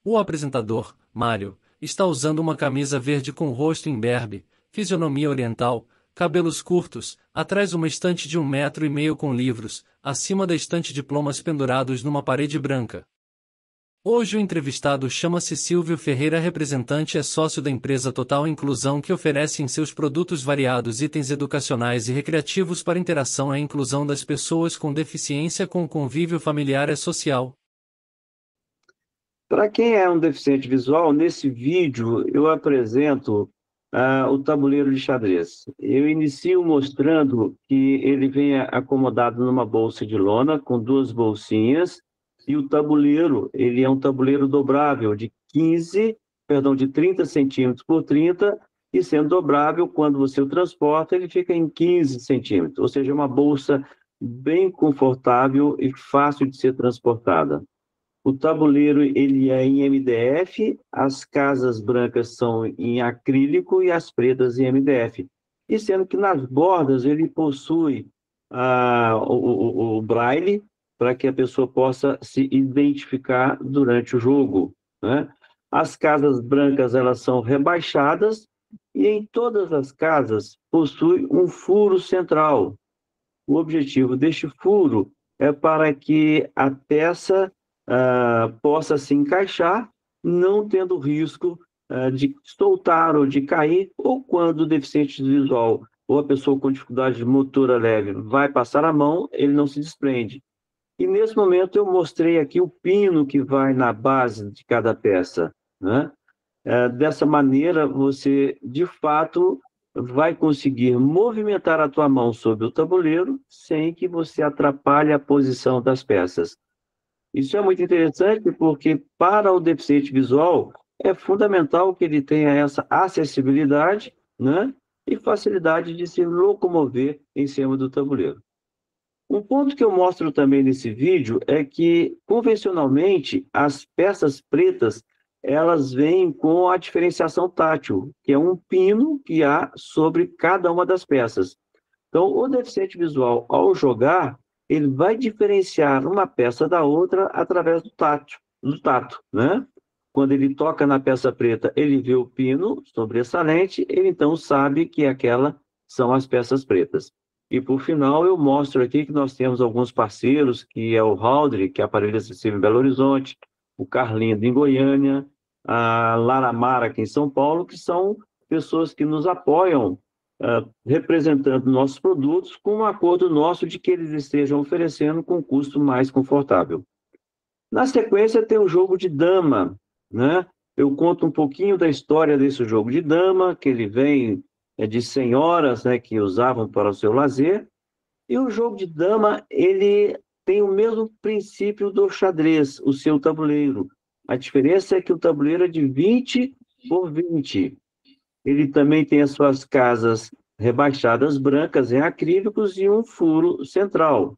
O apresentador, Mário, está usando uma camisa verde com rosto imberbe, fisionomia oriental, cabelos curtos, atrás uma estante de 1,5 m com livros, acima da estante diplomas pendurados numa parede branca. Hoje o entrevistado chama-se Silvio Ferreira, representante, é sócio da empresa Total Inclusão, que oferece em seus produtos variados itens educacionais e recreativos para interação e inclusão das pessoas com deficiência com o convívio familiar e social. Para quem é um deficiente visual, nesse vídeo eu apresento o tabuleiro de xadrez. Eu inicio mostrando que ele vem acomodado numa bolsa de lona com duas bolsinhas, e o tabuleiro, ele é um tabuleiro dobrável de 30 centímetros por 30, e sendo dobrável, quando você o transporta, ele fica em 15 centímetros, ou seja, uma bolsa bem confortável e fácil de ser transportada. O tabuleiro, ele é em MDF, as casas brancas são em acrílico e as pretas em MDF. E sendo que nas bordas ele possui o braille, para que a pessoa possa se identificar durante o jogo, né? As casas brancas, elas são rebaixadas, e em todas as casas possui um furo central. O objetivo deste furo é para que a peça possa se encaixar, não tendo risco de soltar ou de cair, ou quando o deficiente visual ou a pessoa com dificuldade motora leve vai passar a mão, ele não se desprende. E nesse momento eu mostrei aqui o pino que vai na base de cada peça, né? Dessa maneira, você, de fato, vai conseguir movimentar a tua mão sobre o tabuleiro sem que você atrapalhe a posição das peças. Isso é muito interessante porque, para o deficiente visual, é fundamental que ele tenha essa acessibilidade, né, e facilidade de se locomover em cima do tabuleiro. Um ponto que eu mostro também nesse vídeo é que, convencionalmente, as peças pretas, elas vêm com a diferenciação tátil, que é um pino que há sobre cada uma das peças. Então, o deficiente visual, ao jogar, ele vai diferenciar uma peça da outra através do tato, né? Quando ele toca na peça preta, ele vê o pino sobressalente, ele então sabe que aquelas são as peças pretas. E, por final, eu mostro aqui que nós temos alguns parceiros, que é o Haldre, que é aparelho acessível em Belo Horizonte, o Carlindo em Goiânia, a Laramara aqui em São Paulo, que são pessoas que nos apoiam representando nossos produtos com um acordo nosso de que eles estejam oferecendo com custo mais confortável. Na sequência, tem o jogo de dama, né? Eu conto um pouquinho da história desse jogo de dama, que ele vem de senhoras, né, que usavam para o seu lazer. E o jogo de dama, ele tem o mesmo princípio do xadrez, o seu tabuleiro. A diferença é que o tabuleiro é de 20 por 20. Ele também tem as suas casas rebaixadas brancas em acrílicos e um furo central.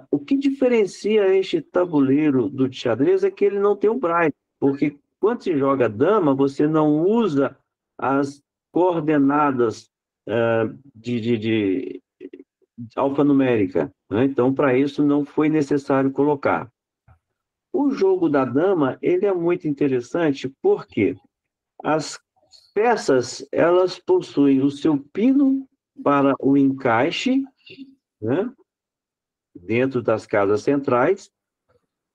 O que diferencia este tabuleiro do xadrez é que ele não tem o braille, porque quando se joga dama, você não usa as coordenadas de alfanumérica, né? Então, para isso, não foi necessário colocar. O jogo da dama, ele é muito interessante porque as peças, elas possuem o seu pino para o encaixe, né, dentro das casas centrais.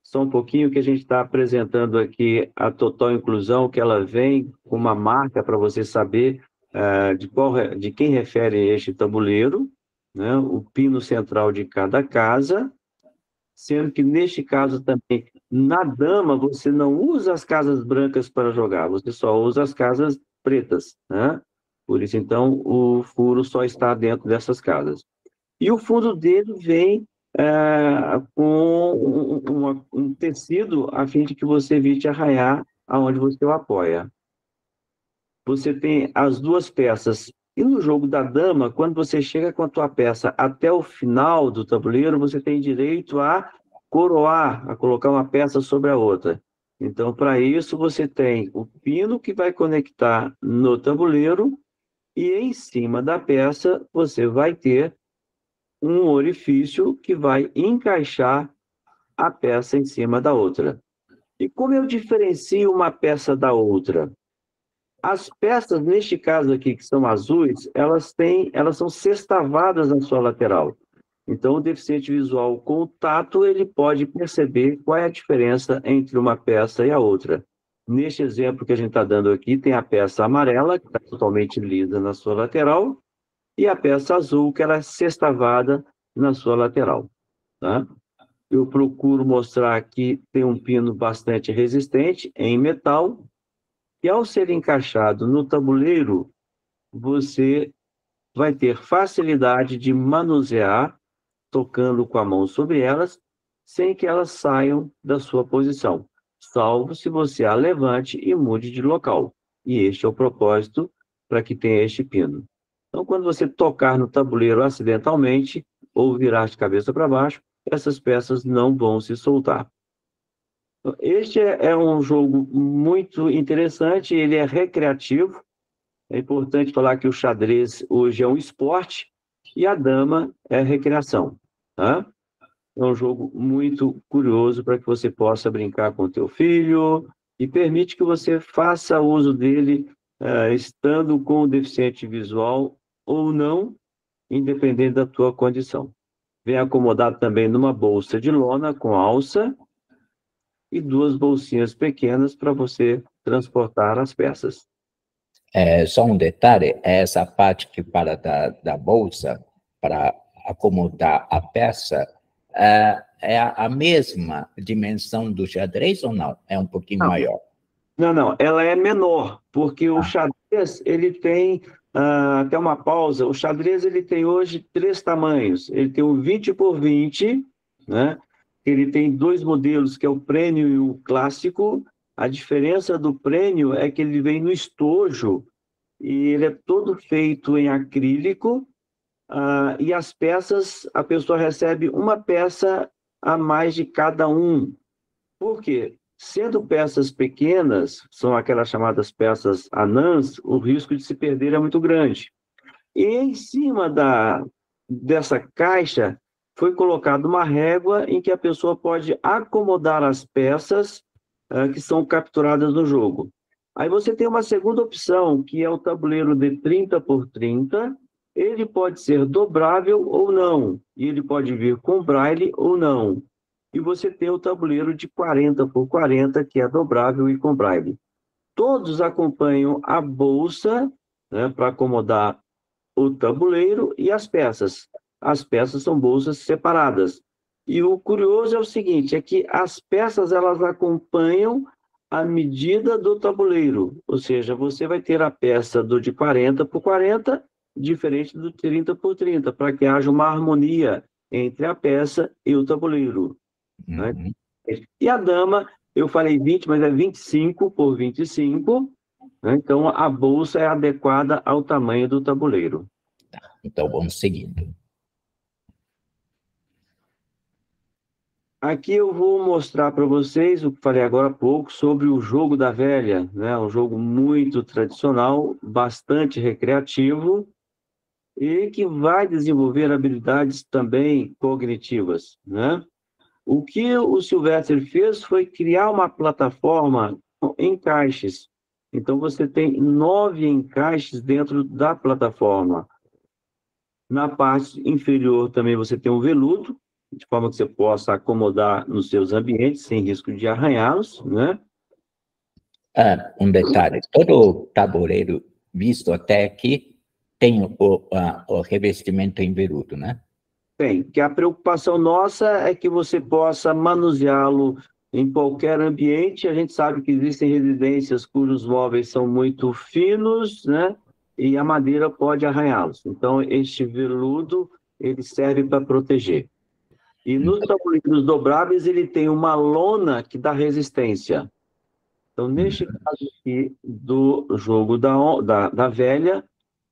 Só um pouquinho que a gente está apresentando aqui a Total Inclusão, que ela vem com uma marca para você saber de quem refere este tabuleiro, né, o pino central de cada casa, sendo que neste caso também, na dama, você não usa as casas brancas para jogar, você só usa as casas pretas, né? Por isso, então, o furo só está dentro dessas casas. E o fundo dele vem com um tecido a fim de que você evite arranhar aonde você o apoia. Você tem as duas peças. E no jogo da dama, quando você chega com a tua peça até o final do tabuleiro, você tem direito a coroar, a colocar uma peça sobre a outra. Então, para isso, você tem o pino que vai conectar no tabuleiro, e em cima da peça você vai ter um orifício que vai encaixar a peça em cima da outra. E como eu diferencio uma peça da outra? As peças, neste caso aqui, que são azuis, elas são sextavadas na sua lateral. Então, o deficiente visual com o tato, ele pode perceber qual é a diferença entre uma peça e a outra. Neste exemplo que a gente está dando aqui, tem a peça amarela, que está totalmente lisa na sua lateral, e a peça azul, que ela é sextavada na sua lateral. Tá? Eu procuro mostrar que tem um pino bastante resistente, em metal, e ao ser encaixado no tabuleiro, você vai ter facilidade de manusear, tocando com a mão sobre elas, sem que elas saiam da sua posição, salvo se você a levante e mude de local. E este é o propósito para que tenha este pino. Então, quando você tocar no tabuleiro acidentalmente, ou virar de cabeça para baixo, essas peças não vão se soltar. Este é um jogo muito interessante, ele é recreativo. É importante falar que o xadrez hoje é um esporte e a dama é recreação. Tá? É um jogo muito curioso para que você possa brincar com o teu filho e permite que você faça uso dele estando com o deficiente visual ou não, independente da tua condição. Vem acomodado também numa bolsa de lona com alça e duas bolsinhas pequenas para você transportar as peças. Só um detalhe, essa parte que para da bolsa, para acomodar a peça, é a mesma dimensão do xadrez ou não? É um pouquinho maior? Não, ela é menor, porque o xadrez, ele tem, até uma pausa, o xadrez ele tem hoje 3 tamanhos. Ele tem o 20 por 20, né? Ele tem 2 modelos, que é o prêmio e o clássico. A diferença do prêmio é que ele vem no estojo, e ele é todo feito em acrílico, e as peças, a pessoa recebe uma peça a mais de cada um. Por quê? Sendo peças pequenas, são aquelas chamadas peças anãs, o risco de se perder é muito grande. E em cima dessa caixa foi colocada uma régua em que a pessoa pode acomodar as peças que são capturadas no jogo. Aí você tem uma segunda opção, que é o tabuleiro de 30 por 30. Ele pode ser dobrável ou não, e ele pode vir com braille ou não. E você tem o tabuleiro de 40 por 40, que é dobrável e com braille. Todos acompanham a bolsa, né, para acomodar o tabuleiro e as peças. As peças são bolsas separadas. E o curioso é o seguinte, é que as peças elas acompanham a medida do tabuleiro. Ou seja, você vai ter a peça do de 40 por 40, diferente do 30 por 30, para que haja uma harmonia entre a peça e o tabuleiro. Né? E a dama, eu falei 20, mas é 25 por 25, né? Então a bolsa é adequada ao tamanho do tabuleiro. Então vamos seguindo. Aqui eu vou mostrar para vocês o que falei agora há pouco sobre o jogo da velha, né? Um jogo muito tradicional, bastante recreativo e que vai desenvolver habilidades também cognitivas, né? O que o Sylvester fez foi criar uma plataforma com encaixes. Então, você tem 9 encaixes dentro da plataforma. Na parte inferior também você tem um veludo, de forma que você possa acomodar nos seus ambientes, sem risco de arranhá-los, né? Um detalhe, todo tabuleiro visto até aqui tem o revestimento em veludo, né? Tem, que a preocupação nossa é que você possa manuseá-lo em qualquer ambiente. A gente sabe que existem residências cujos móveis são muito finos, né? E a madeira pode arranhá-los. Então, este veludo, ele serve para proteger. E nos tabuleiros dobráveis, ele tem uma lona que dá resistência. Então, neste caso aqui do jogo da velha,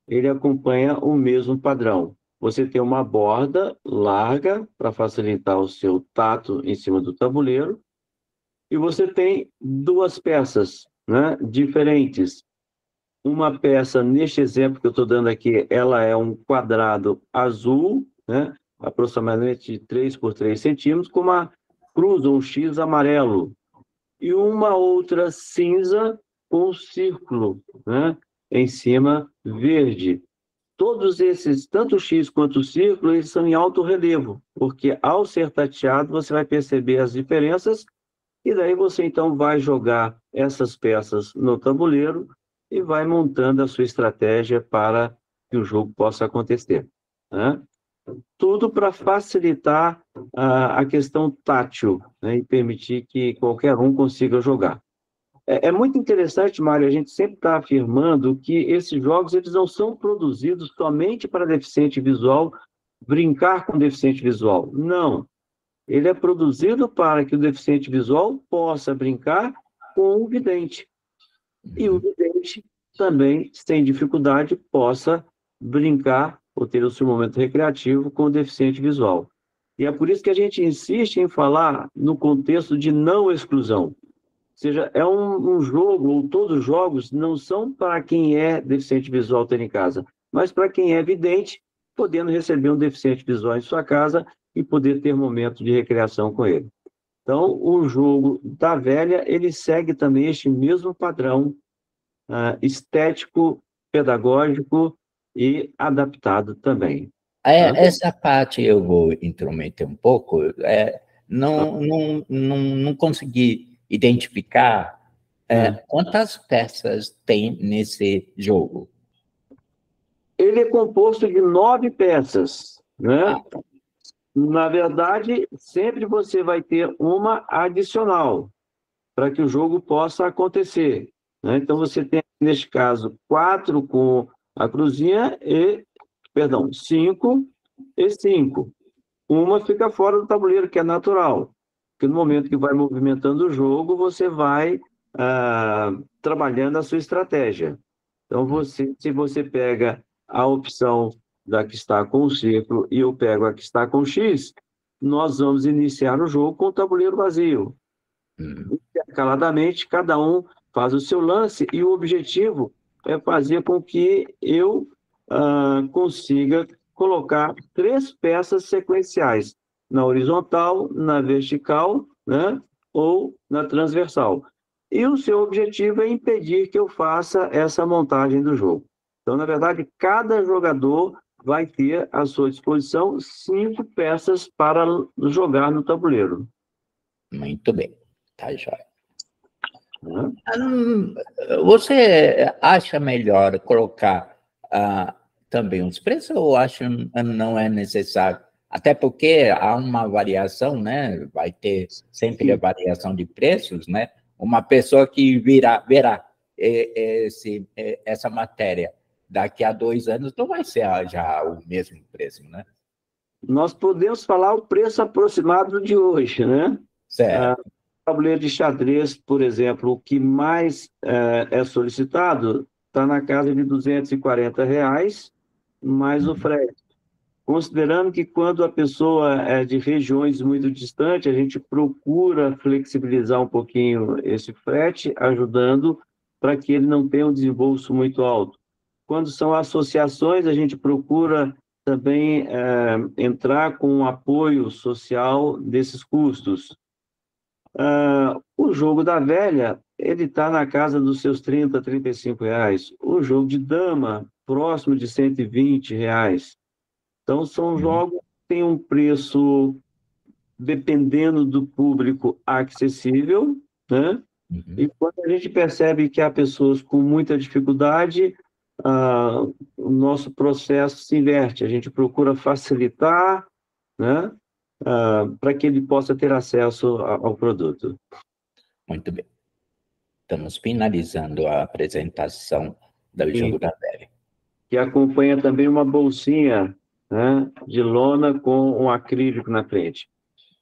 ele acompanha o mesmo padrão. Você tem uma borda larga para facilitar o seu tato em cima do tabuleiro, e você tem 2 peças, né, diferentes. Uma peça, neste exemplo que eu estou dando aqui, ela é um quadrado azul, né, aproximadamente 3 por 3 centímetros, com uma cruz ou um X amarelo. e uma outra cinza com um círculo, né, em cima verde. Todos esses, tanto o X quanto o círculo, eles são em alto relevo, porque ao ser tateado você vai perceber as diferenças e daí você então vai jogar essas peças no tabuleiro e vai montando a sua estratégia para que o jogo possa acontecer, né? Tudo para facilitar a questão tátil, né, e permitir que qualquer um consiga jogar. É muito interessante, Mário, a gente sempre está afirmando que esses jogos eles não são produzidos somente para deficiente visual brincar com deficiente visual. Não. Ele é produzido para que o deficiente visual possa brincar com o vidente. E o vidente também, sem dificuldade, possa brincar ou ter o seu momento recreativo com o deficiente visual. E é por isso que a gente insiste em falar no contexto de não exclusão. Ou seja, é um jogo, ou todos os jogos, não são para quem é deficiente visual ter em casa, mas para quem é vidente, podendo receber um deficiente visual em sua casa e poder ter momento de recreação com ele. Então, o jogo da velha, ele segue também este mesmo padrão estético, pedagógico e adaptado também. Essa parte eu vou intrometer um pouco. Não consegui identificar quantas peças tem nesse jogo. Ele é composto de 9 peças, né? Na verdade, sempre você vai ter uma adicional para que o jogo possa acontecer, né? Então, você tem, neste caso, 4 com a cruzinha e, perdão, 5 e 5. Uma fica fora do tabuleiro, que é natural, porque no momento que vai movimentando o jogo, você vai trabalhando a sua estratégia. Então, se você pega a opção da que está com o círculo e eu pego a que está com o X, nós vamos iniciar o jogo com o tabuleiro vazio. Intercaladamente, cada um faz o seu lance e o objetivo é fazer com que eu consiga colocar 3 peças sequenciais, na horizontal, na vertical, né, ou na transversal. E o seu objetivo é impedir que eu faça essa montagem do jogo. Então, na verdade, cada jogador vai ter à sua disposição 5 peças para jogar no tabuleiro. Muito bem, tá jóia. Você acha melhor colocar também os preços ou acha que não é necessário? Até porque há uma variação, né? Vai ter sempre a variação de preços, né? Uma pessoa que verá essa matéria daqui a 2 anos não vai ser já o mesmo preço, né? Nós podemos falar o preço aproximado de hoje, né? Certo. Tabuleiro de xadrez, por exemplo, o que mais é solicitado está na casa de R$240, mais o frete. Considerando que quando a pessoa é de regiões muito distantes, a gente procura flexibilizar um pouquinho esse frete, ajudando para que ele não tenha um desembolso muito alto. Quando são associações, a gente procura também entrar com um apoio social desses custos. O jogo da velha, ele está na casa dos seus R$30, R$35. O jogo de dama, próximo de R$120. Então, são jogos que têm um preço, dependendo do público, acessível, né? E quando a gente percebe que há pessoas com muita dificuldade, o nosso processo se inverte. A gente procura facilitar, né? Para que ele possa ter acesso ao produto. Muito bem. Estamos finalizando a apresentação do jogo da velha. Que acompanha também uma bolsinha, né, de lona com um acrílico na frente.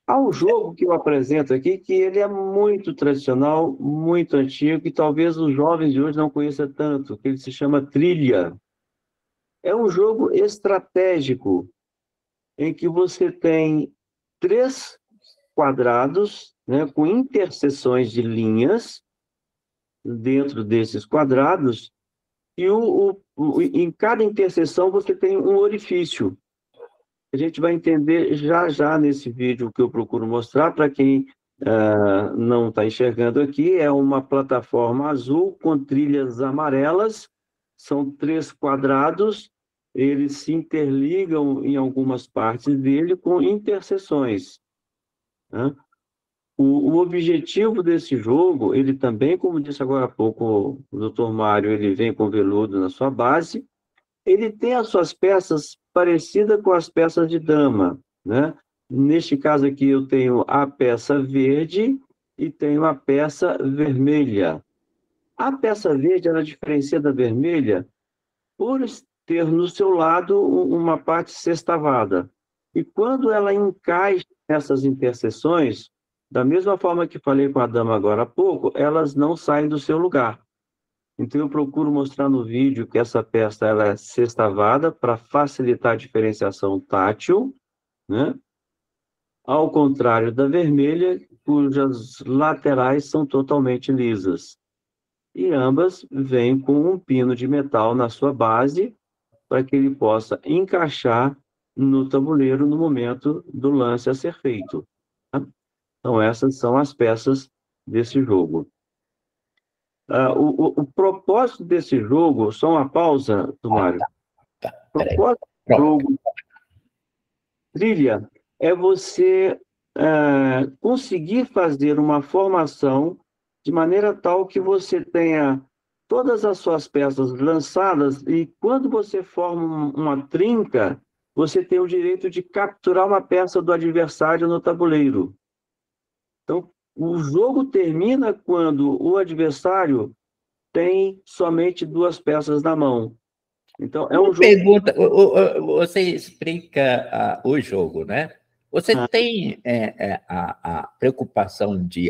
Há um jogo que eu apresento aqui que ele é muito tradicional, muito antigo, que talvez os jovens de hoje não conheçam tanto, que ele se chama Trilha. É um jogo estratégico, em que você tem 3 quadrados, né, com interseções de linhas dentro desses quadrados, e em cada interseção você tem um orifício. A gente vai entender já nesse vídeo que eu procuro mostrar para quem não está enxergando aqui, é uma plataforma azul com trilhas amarelas, são 3 quadrados, eles se interligam em algumas partes dele com interseções, né? O objetivo desse jogo, ele também, como disse agora há pouco o Dr. Mário, ele vem com veludo na sua base, ele tem as suas peças parecidas com as peças de dama, né? Neste caso aqui, eu tenho a peça verde e tenho a peça vermelha. A peça verde, ela diferencia da vermelha por ter no seu lado uma parte sextavada. E quando ela encaixa nessas interseções, da mesma forma que falei com a dama agora há pouco, elas não saem do seu lugar. Então, eu procuro mostrar no vídeo que essa peça ela é sextavada para facilitar a diferenciação tátil, né? Ao contrário da vermelha, cujas laterais são totalmente lisas. E ambas vêm com um pino de metal na sua base para que ele possa encaixar no tabuleiro no momento do lance a ser feito, tá? Então, essas são as peças desse jogo. O propósito desse jogo, só uma pausa, Mário. Tá, O peraí. propósito do Pronto. jogo trilha é você conseguir fazer uma formação de maneira tal que você tenha todas as suas peças lançadas e quando você forma uma trinca, você tem o direito de capturar uma peça do adversário no tabuleiro. Então, o jogo termina quando o adversário tem somente 2 peças na mão. Então, é um Uma jogo... pergunta, você explica o jogo, né? Você tem a preocupação de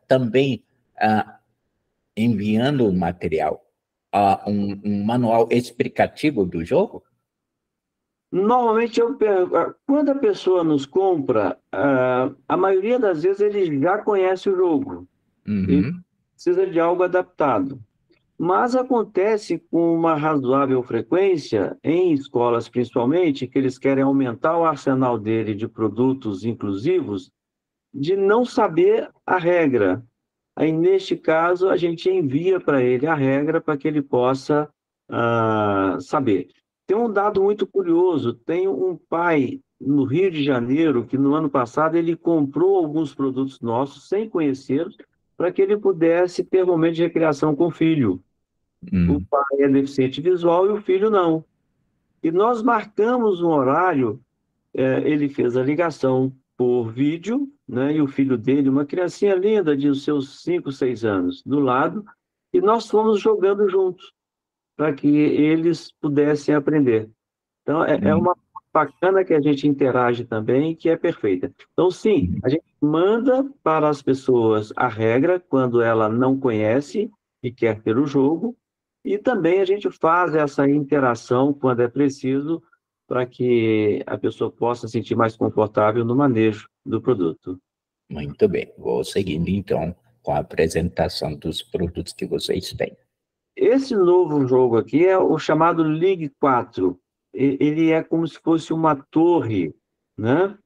também enviando o material, um manual explicativo do jogo? Normalmente, quando a pessoa nos compra, a maioria das vezes ele já conhece o jogo. Ele Uhum. precisa de algo adaptado. Mas acontece com uma razoável frequência, em escolas principalmente, que eles querem aumentar o arsenal dele de produtos inclusivos, de não saber a regra. Aí, neste caso, a gente envia para ele a regra para que ele possa saber. Tem um dado muito curioso, tem um pai no Rio de Janeiro que no ano passado ele comprou alguns produtos nossos sem conhecê-los para que ele pudesse ter momento de recreação com o filho. O Uhum. pai é deficiente visual e o filho não. E nós marcamos um horário, ele fez a ligação por vídeo, né? E o filho dele, uma criancinha linda de os seus 5, 6 anos, do lado, e nós fomos jogando juntos, para que eles pudessem aprender. Então, é uma bacana que a gente interage também, que é perfeita. Então, sim, a gente manda para as pessoas a regra quando ela não conhece e quer ter o jogo, e também a gente faz essa interação quando é preciso, para que a pessoa possa se sentir mais confortável no manejo do produto. Muito bem, vou seguindo então com a apresentação dos produtos que vocês têm. Esse novo jogo aqui é o chamado League 4. Ele é como se fosse uma torre, né?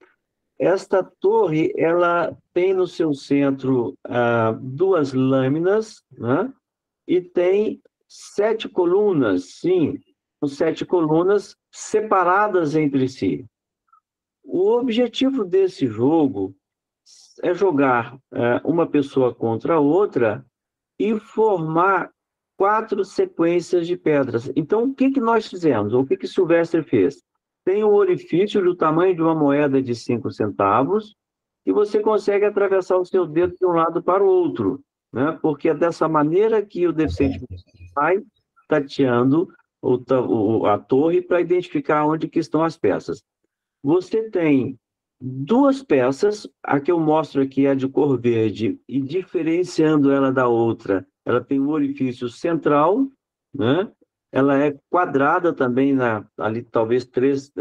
Esta torre, ela tem no seu centro 2 lâminas, né? E tem 7 colunas, sim, 7 colunas separadas entre si. O objetivo desse jogo é jogar uma pessoa contra a outra e formar 4 sequências de pedras. Então, o que nós fizemos? O que Silvestre fez? Tem um orifício do tamanho de uma moeda de 5 centavos e você consegue atravessar o seu dedo de um lado para o outro, né? Porque é dessa maneira que o deficiente vai tateando a torre para identificar onde que estão as peças. Você tem 2 peças, a que eu mostro aqui é de cor verde, e diferenciando ela da outra, ela tem um orifício central, né? Ela é quadrada também, ali talvez 3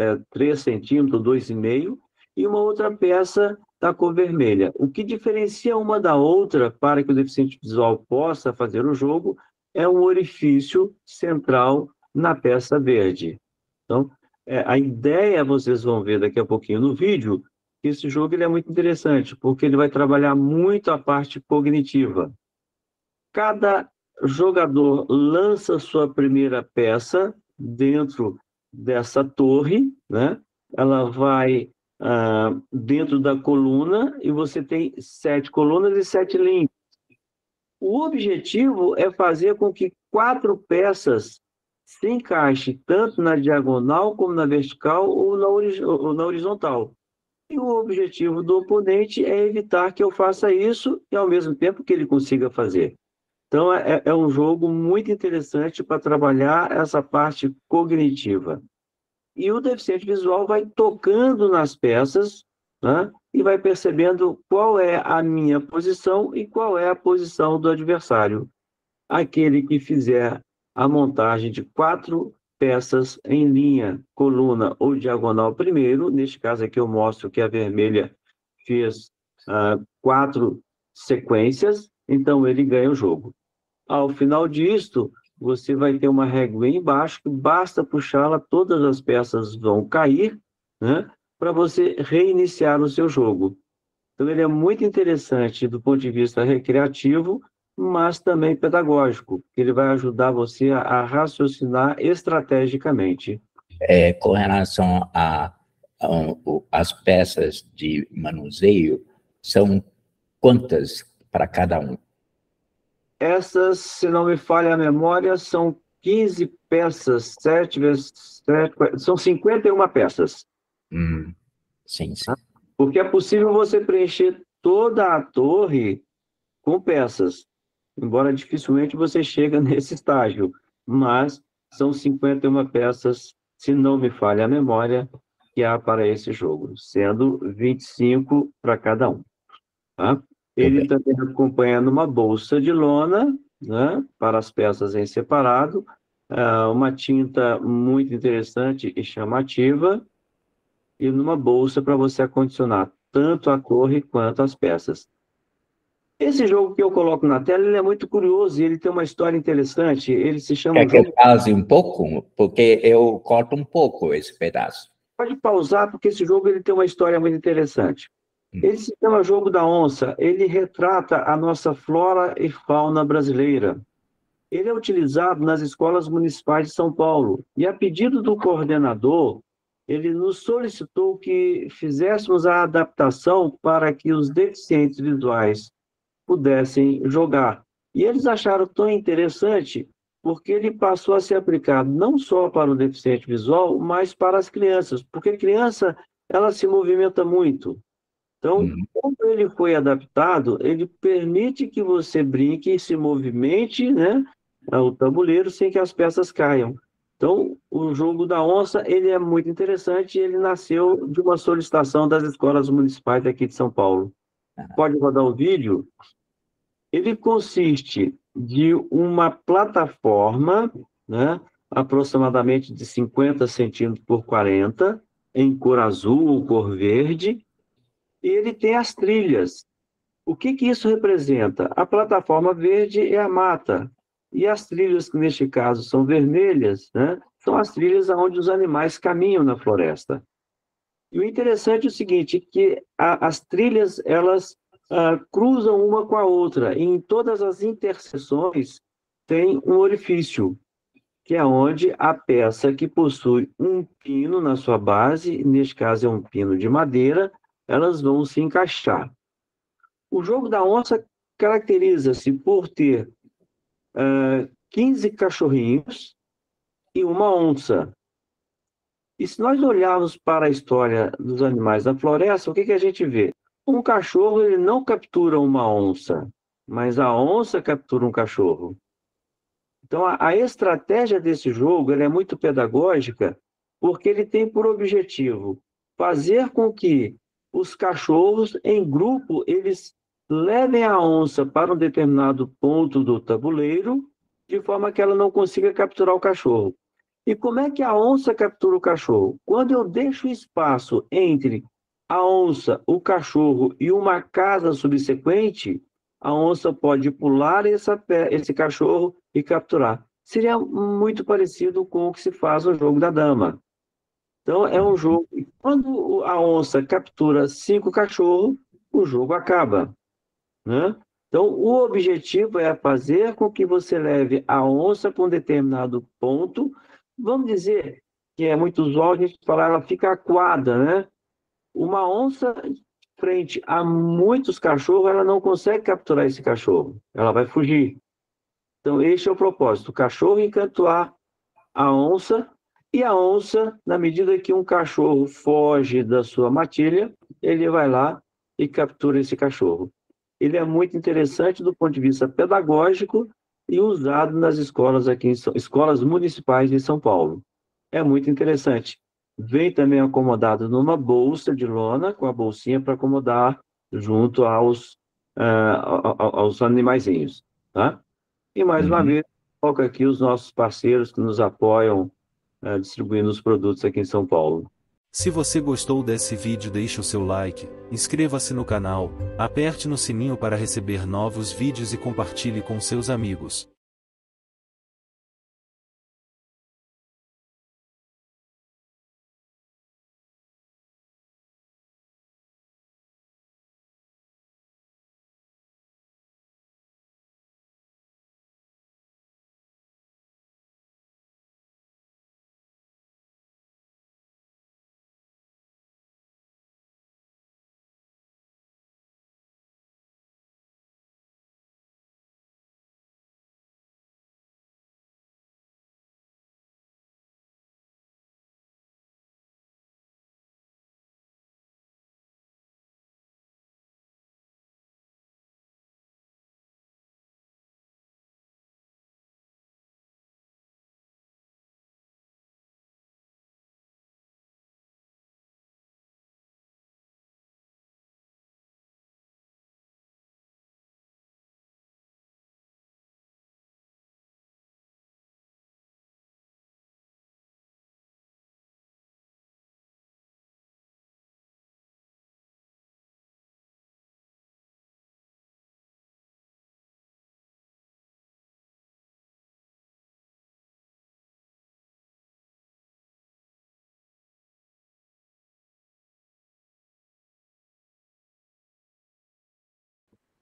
centímetros, 2,5, e uma outra peça da cor vermelha. O que diferencia uma da outra para que o deficiente visual possa fazer o jogo é um orifício central na peça verde. Então, a ideia, vocês vão ver daqui a pouquinho no vídeo, que esse jogo ele é muito interessante, porque ele vai trabalhar muito a parte cognitiva. Cada jogador lança sua primeira peça dentro dessa torre, né? Ela vai dentro da coluna e você tem 7 colunas e 7 linhas. O objetivo é fazer com que 4 peças se encaixem tanto na diagonal como na vertical ou na horizontal. E o objetivo do oponente é evitar que eu faça isso e ao mesmo tempo que ele consiga fazer. Então, é um jogo muito interessante para trabalhar essa parte cognitiva. E o deficiente visual vai tocando nas peças, né, e vai percebendo qual é a minha posição e qual é a posição do adversário. Aquele que fizer a montagem de 4 peças em linha, coluna ou diagonal primeiro, neste caso aqui eu mostro que a vermelha fez 4 sequências, então ele ganha o jogo. Ao final disto, você vai ter uma régua embaixo, que basta puxá-la, todas as peças vão cair, né, para você reiniciar o seu jogo. Então, ele é muito interessante do ponto de vista recreativo, mas também pedagógico. Ele vai ajudar você a raciocinar estrategicamente. Com relação às peças de manuseio, são quantas para cada um? Essas, se não me falha a memória, são 15 peças, 7 vezes 7, são 51 peças. Sim, sim. Porque é possível você preencher toda a torre com peças, embora dificilmente você chega nesse estágio, mas são 51 peças, se não me falha a memória, que há para esse jogo, sendo 25 para cada um. Tá? Ele também acompanha numa bolsa de lona, né, para as peças em separado, uma tinta muito interessante e chamativa, e numa bolsa para você acondicionar tanto a torre quanto as peças. Esse jogo que eu coloco na tela, ele é muito curioso e ele tem uma história interessante. Ele se chama... Quer que eu pause um pouco? Porque eu corto um pouco esse pedaço. Pode pausar, porque esse jogo ele tem uma história muito interessante. Ele se chama Jogo da Onça. Ele retrata a nossa flora e fauna brasileira. Ele é utilizado nas escolas municipais de São Paulo. E a pedido do coordenador, ele nos solicitou que fizéssemos a adaptação para que os deficientes visuais pudessem jogar. E eles acharam tão interessante porque ele passou a ser aplicado não só para o deficiente visual, mas para as crianças, porque a criança, ela se movimenta muito. Então, quando ele foi adaptado, ele permite que você brinque e se movimente, né, o tabuleiro sem que as peças caiam. Então, o jogo da onça, ele é muito interessante e ele nasceu de uma solicitação das escolas municipais aqui de São Paulo. Pode rodar o vídeo? Ele consiste de uma plataforma, né, aproximadamente de 50 centímetros por 40, em cor azul ou cor verde, e ele tem as trilhas. O que isso representa? A plataforma verde é a mata, e as trilhas, que neste caso são vermelhas, né, são as trilhas onde os animais caminham na floresta. E o interessante é o seguinte, que as trilhas, elas cruzam uma com a outra, e em todas as interseções tem um orifício, que é onde a peça que possui um pino na sua base, neste caso é um pino de madeira, elas vão se encaixar. O jogo da onça caracteriza-se por ter 15 cachorrinhos e uma onça. E se nós olharmos para a história dos animais da floresta, o que a gente vê? Um cachorro, ele não captura uma onça, mas a onça captura um cachorro. Então, a estratégia desse jogo ela é muito pedagógica, porque ele tem por objetivo fazer com que os cachorros, em grupo, eles levem a onça para um determinado ponto do tabuleiro, de forma que ela não consiga capturar o cachorro. E como é que a onça captura o cachorro? Quando eu deixo espaço entre a onça, o cachorro e uma casa subsequente, a onça pode pular esse cachorro e capturar. Seria muito parecido com o que se faz no jogo da dama. Então, é um jogo. Quando a onça captura 5 cachorros, o jogo acaba, né? Então, o objetivo é fazer com que você leve a onça para um determinado ponto. Vamos dizer que é muito usual a gente falar, ela fica acuada, né? Uma onça frente a muitos cachorros, ela não consegue capturar esse cachorro, ela vai fugir. Então, este é o propósito: o cachorro encantar a onça, e a onça, na medida que um cachorro foge da sua matilha, ele vai lá e captura esse cachorro. Ele é muito interessante do ponto de vista pedagógico e usado nas escolas aqui escolas municipais de São Paulo. É muito interessante. Vem também acomodado numa bolsa de lona, com a bolsinha para acomodar junto aos animaizinhos, tá? E mais uma Uhum. vez, coloco aqui os nossos parceiros que nos apoiam, distribuindo os produtos aqui em São Paulo. Se você gostou desse vídeo, deixe o seu like, inscreva-se no canal, aperte no sininho para receber novos vídeos e compartilhe com seus amigos.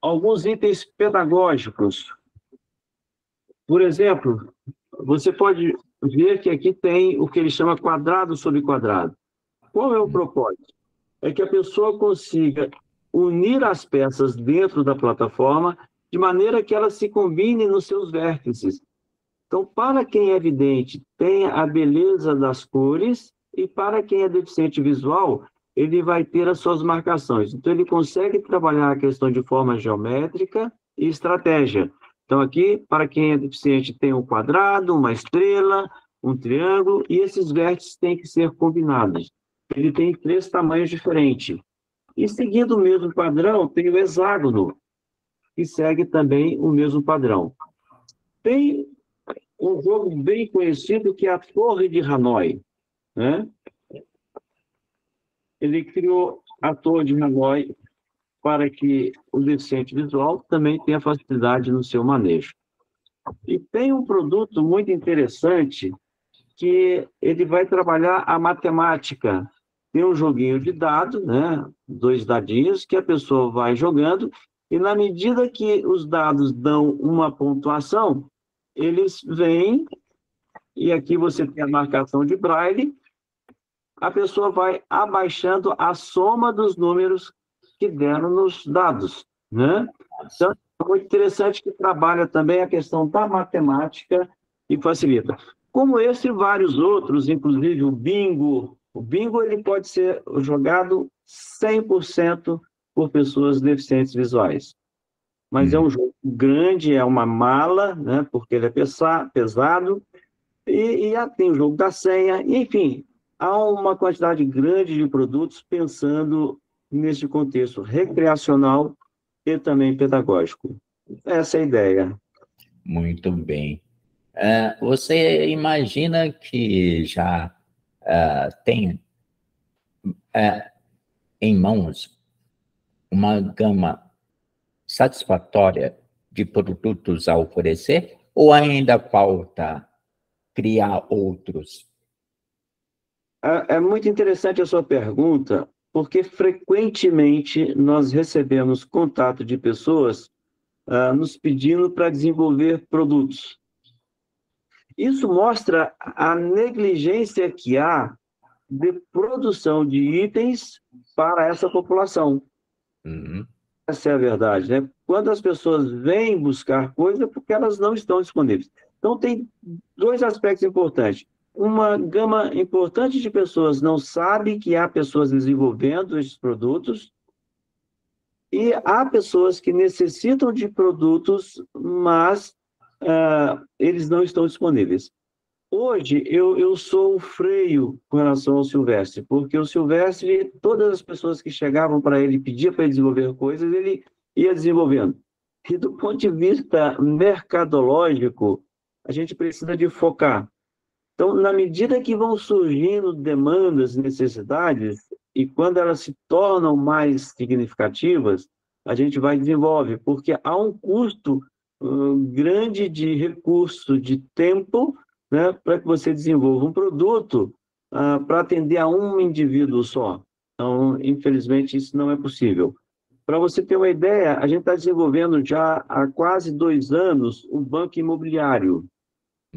Alguns itens pedagógicos. Por exemplo, você pode ver que aqui tem o que ele chama quadrado sobre quadrado. Qual é o propósito? É que a pessoa consiga unir as peças dentro da plataforma de maneira que elas se combinem nos seus vértices. Então, para quem é vidente, tem a beleza das cores, e para quem é deficiente visual, ele vai ter as suas marcações. Então, ele consegue trabalhar a questão de forma geométrica e estratégia. Então, aqui, para quem é deficiente, tem um quadrado, uma estrela, um triângulo, e esses vértices têm que ser combinados. Ele tem 3 tamanhos diferentes. E seguindo o mesmo padrão, tem o hexágono, que segue também o mesmo padrão. Tem um jogo bem conhecido que é a Torre de Hanoi, né? Ele criou a Torre de Hanoi para que o deficiente visual também tenha facilidade no seu manejo. E tem um produto muito interessante que ele vai trabalhar a matemática. Tem um joguinho de dados, né? 2 dadinhos que a pessoa vai jogando, e na medida que os dados dão uma pontuação, eles vêm, e aqui você tem a marcação de Braille, a pessoa vai abaixando a soma dos números que deram nos dados, né? Então, é muito interessante que trabalha também a questão da matemática e facilita. Como esse e vários outros, inclusive o bingo. O bingo ele pode ser jogado 100% por pessoas deficientes visuais. Mas é um jogo grande, é uma mala, né? Porque ele é pesado, e tem o jogo da senha, enfim, há uma quantidade grande de produtos pensando nesse contexto recreacional e também pedagógico. Essa é a ideia. Muito bem. Você imagina que já tem em mãos uma gama satisfatória de produtos a oferecer, ou ainda falta criar outros? É muito interessante a sua pergunta, porque frequentemente nós recebemos contato de pessoas nos pedindo para desenvolver produtos. Isso mostra a negligência que há de produção de itens para essa população. Uhum. Essa é a verdade, né? Quando as pessoas vêm buscar coisa, é porque elas não estão disponíveis. Então, tem dois aspectos importantes. Uma gama importante de pessoas não sabe que há pessoas desenvolvendo esses produtos e há pessoas que necessitam de produtos, mas eles não estão disponíveis. Hoje, eu sou o freio com relação ao Silvestre, porque o Silvestre, todas as pessoas que chegavam para ele, pediam para ele desenvolver coisas, ele ia desenvolvendo. E do ponto de vista mercadológico, a gente precisa de focar. Então, na medida que vão surgindo demandas, necessidades, e quando elas se tornam mais significativas, a gente vai e desenvolve, porque há um custo grande de recurso, de tempo, né, para que você desenvolva um produto para atender a um indivíduo só. Então, infelizmente, isso não é possível. Para você ter uma ideia, a gente está desenvolvendo já há quase 2 anos o banco imobiliário.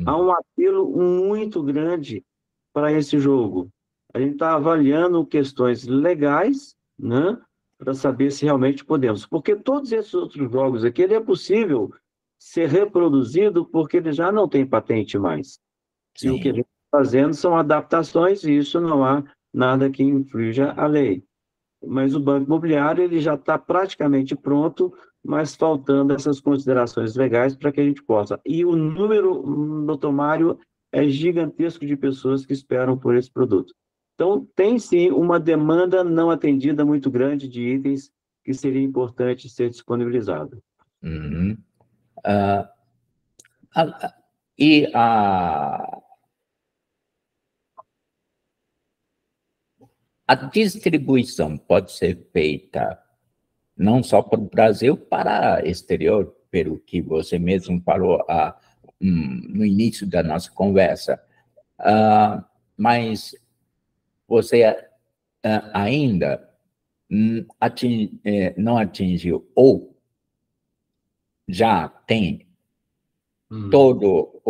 Há um apelo muito grande para esse jogo. A gente está avaliando questões legais, né, para saber se realmente podemos. Porque todos esses outros jogos aqui, ele é possível ser reproduzido porque ele já não tem patente mais. Sim. E o que a gente está fazendo são adaptações, e isso não há nada que infrinja a lei. Mas o banco imobiliário ele já está praticamente pronto, mas faltando essas considerações legais para que a gente possa. E o número, doutor Mário, é gigantesco de pessoas que esperam por esse produto. Então, tem sim uma demanda não atendida muito grande de itens que seria importante ser disponibilizado. Uhum. E a distribuição pode ser feita não só para o Brasil, para o exterior, pelo que você mesmo falou no início da nossa conversa. Mas você ainda não atingiu, ou já tem todo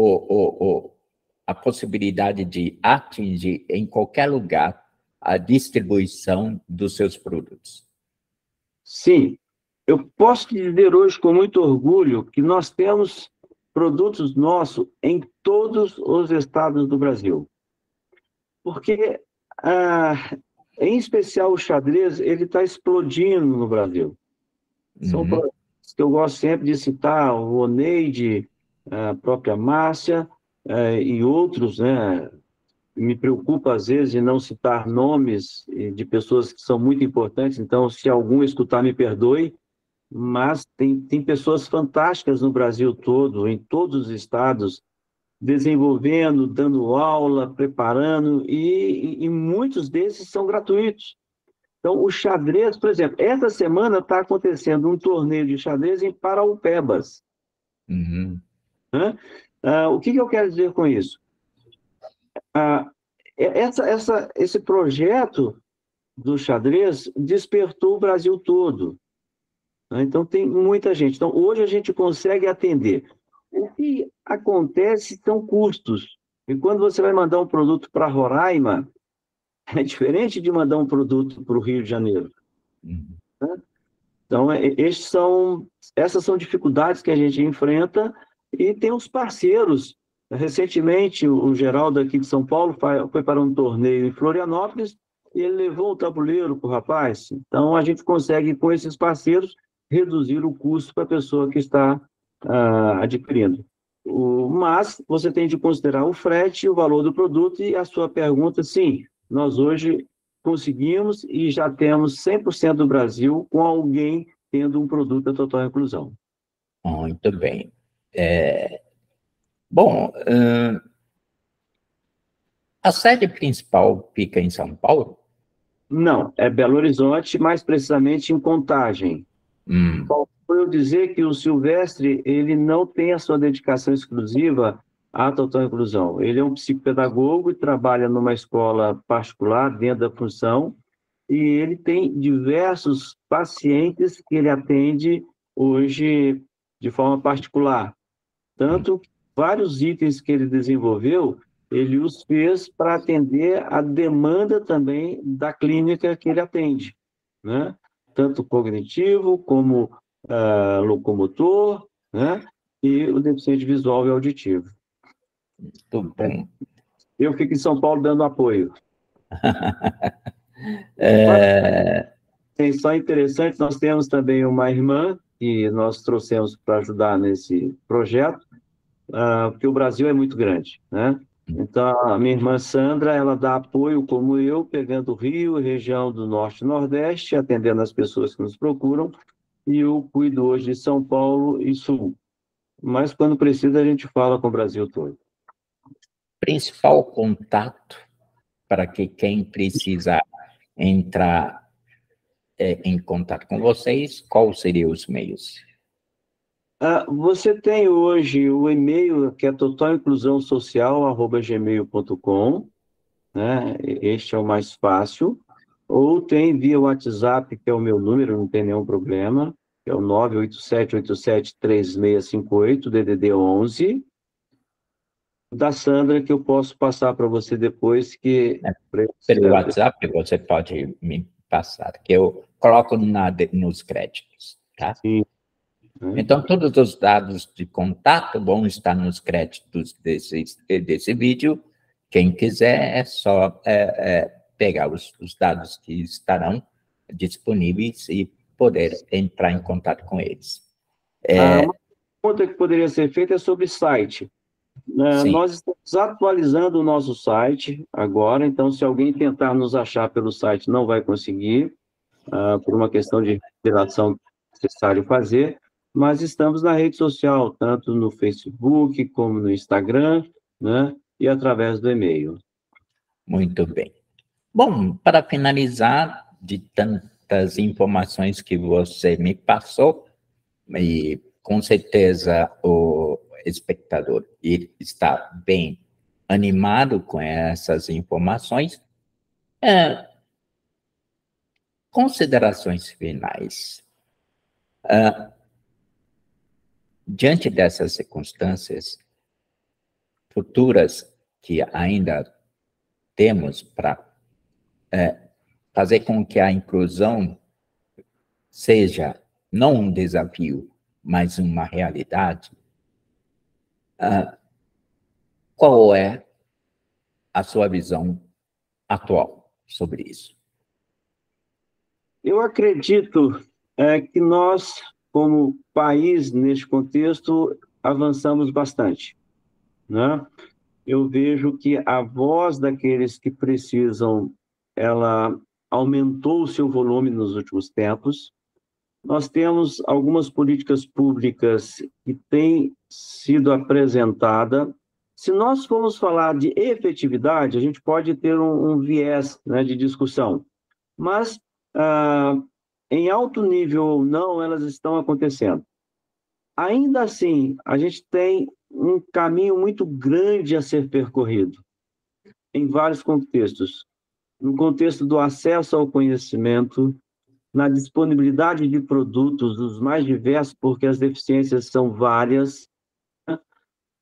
a possibilidade de atingir em qualquer lugar a distribuição dos seus produtos. Sim, eu posso te dizer hoje com muito orgulho que nós temos produtos nossos em todos os estados do Brasil. Porque, em especial o xadrez, ele está explodindo no Brasil. São produtos que eu gosto sempre de citar, o Oneide, a própria Márcia e outros, né? Me preocupa, às vezes, de não citar nomes de pessoas que são muito importantes, então, se algum escutar, me perdoe, mas tem pessoas fantásticas no Brasil todo, em todos os estados, desenvolvendo, dando aula, preparando, e muitos desses são gratuitos. Então, o xadrez, por exemplo, essa semana está acontecendo um torneio de xadrez em Paraupebas. O que eu quero dizer com isso? Esse projeto do xadrez despertou o Brasil todo. Então, tem muita gente. Então, hoje a gente consegue atender. O que acontece são custos. E quando você vai mandar um produto para Roraima, é diferente de mandar um produto para o Rio de Janeiro. Então, essas são dificuldades que a gente enfrenta, e tem os parceiros. Recentemente, o Geraldo aqui de São Paulo foi para um torneio em Florianópolis e ele levou o tabuleiro para o rapaz. Então, a gente consegue, com esses parceiros, reduzir o custo para a pessoa que está adquirindo. Mas você tem de considerar o frete, o valor do produto, e a sua pergunta, sim, nós hoje conseguimos e já temos 100% do Brasil com alguém tendo um produto da total inclusão. Muito bem. Bom, a sede principal fica em São Paulo? Não, é Belo Horizonte, mais precisamente em Contagem. Faltou eu dizer que o Silvestre ele não tem a sua dedicação exclusiva à total inclusão. Ele é um psicopedagogo e trabalha numa escola particular dentro da função, e ele tem diversos pacientes que ele atende hoje de forma particular. Tanto que vários itens que ele desenvolveu, ele os fez para atender a demanda também da clínica que ele atende, né? Tanto cognitivo como locomotor, né? E o deficiente visual e auditivo. Muito bom. Eu fico em São Paulo dando apoio. Só interessante, nós temos também uma irmã que nós trouxemos para ajudar nesse projeto, porque o Brasil é muito grande, né? Então, a minha irmã Sandra, ela dá apoio, como eu, pegando o Rio, região do Norte e Nordeste, atendendo as pessoas que nos procuram, e eu cuido hoje de São Paulo e Sul. Mas, quando precisa, a gente fala com o Brasil todo. Principal contato para que quem precisa entrar em contato com vocês, quais seriam os meios? Você tem hoje o e-mail, que é totalinclusãosocial@gmail.com, né? Este é o mais fácil. Ou tem via WhatsApp, que é o meu número, não tem nenhum problema, que é o 987873658, DDD 11. Da Sandra, que eu posso passar para você depois, que... Pelo WhatsApp você pode me passar, que eu coloco nos créditos, tá? Sim. Então, todos os dados de contato vão estar nos créditos desse vídeo. Quem quiser é só pegar os dados que estarão disponíveis e poder entrar em contato com eles. Uma pergunta que poderia ser feita é sobre site. Nós estamos atualizando o nosso site agora, então se alguém tentar nos achar pelo site não vai conseguir, por uma questão de revelação necessário fazer, mas estamos na rede social, tanto no Facebook como no Instagram, né, e através do e-mail. Muito bem. Bom, para finalizar, de tantas informações que você me passou, e com certeza o espectador está bem animado com essas informações, considerações finais. Diante dessas circunstâncias futuras que ainda temos para fazer com que a inclusão seja não um desafio, mas uma realidade, qual é a sua visão atual sobre isso? Eu acredito que nós, como país, neste contexto, avançamos bastante, né? Eu vejo que a voz daqueles que precisam, ela aumentou o seu volume nos últimos tempos. Nós temos algumas políticas públicas que têm sido apresentadas. Se nós formos falar de efetividade, a gente pode ter um viés, né, de discussão, mas em alto nível ou não, elas estão acontecendo. Ainda assim, a gente tem um caminho muito grande a ser percorrido, em vários contextos. No contexto do acesso ao conhecimento, na disponibilidade de produtos, os mais diversos, porque as deficiências são várias.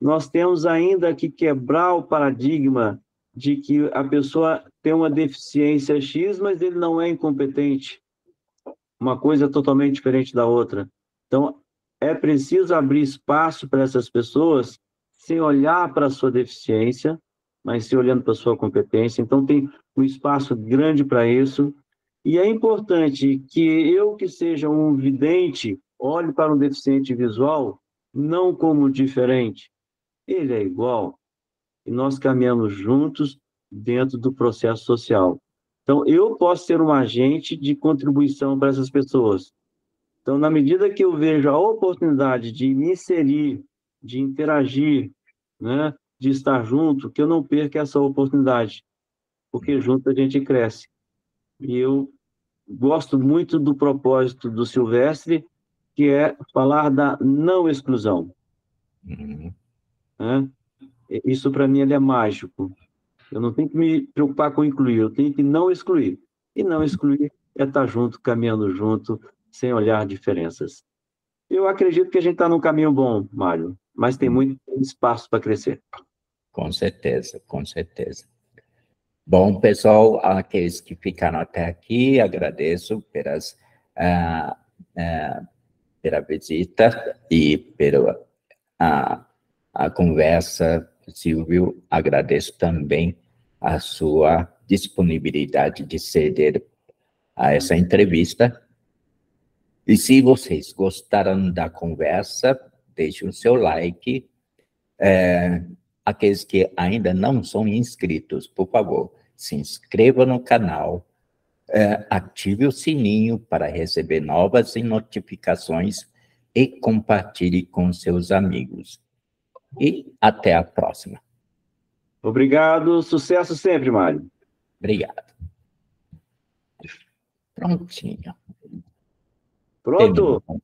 Nós temos ainda que quebrar o paradigma de que a pessoa tem uma deficiência X, mas ele não é incompetente. Uma coisa totalmente diferente da outra. Então, é preciso abrir espaço para essas pessoas sem olhar para a sua deficiência, mas se olhando para a sua competência. Então, tem um espaço grande para isso. E é importante que eu, que seja um vidente, olhe para um deficiente visual não como diferente. Ele é igual. E nós caminhamos juntos dentro do processo social. Então, eu posso ser um agente de contribuição para essas pessoas. Então, na medida que eu vejo a oportunidade de me inserir, de interagir, né, de estar junto, que eu não perca essa oportunidade, porque junto a gente cresce. E eu gosto muito do propósito do Silvestre, que é falar da não exclusão. Né? isso para mim ele é mágico. Eu não tenho que me preocupar com incluir, eu tenho que não excluir. E não excluir é estar junto, caminhando junto, sem olhar diferenças. Eu acredito que a gente está num caminho bom, Mário, mas tem muito espaço para crescer. Com certeza, com certeza. Bom, pessoal, aqueles que ficaram até aqui, agradeço pela visita e pela a conversa, Silvio. Agradeço também a sua disponibilidade de ceder a essa entrevista. E se vocês gostaram da conversa, deixem o seu like. Aqueles que ainda não são inscritos, por favor, se inscreva no canal, ative o sininho para receber novas notificações e compartilhe com seus amigos. E até a próxima. Obrigado, sucesso sempre, Mário. Obrigado. Prontinho. Pronto? Pronto.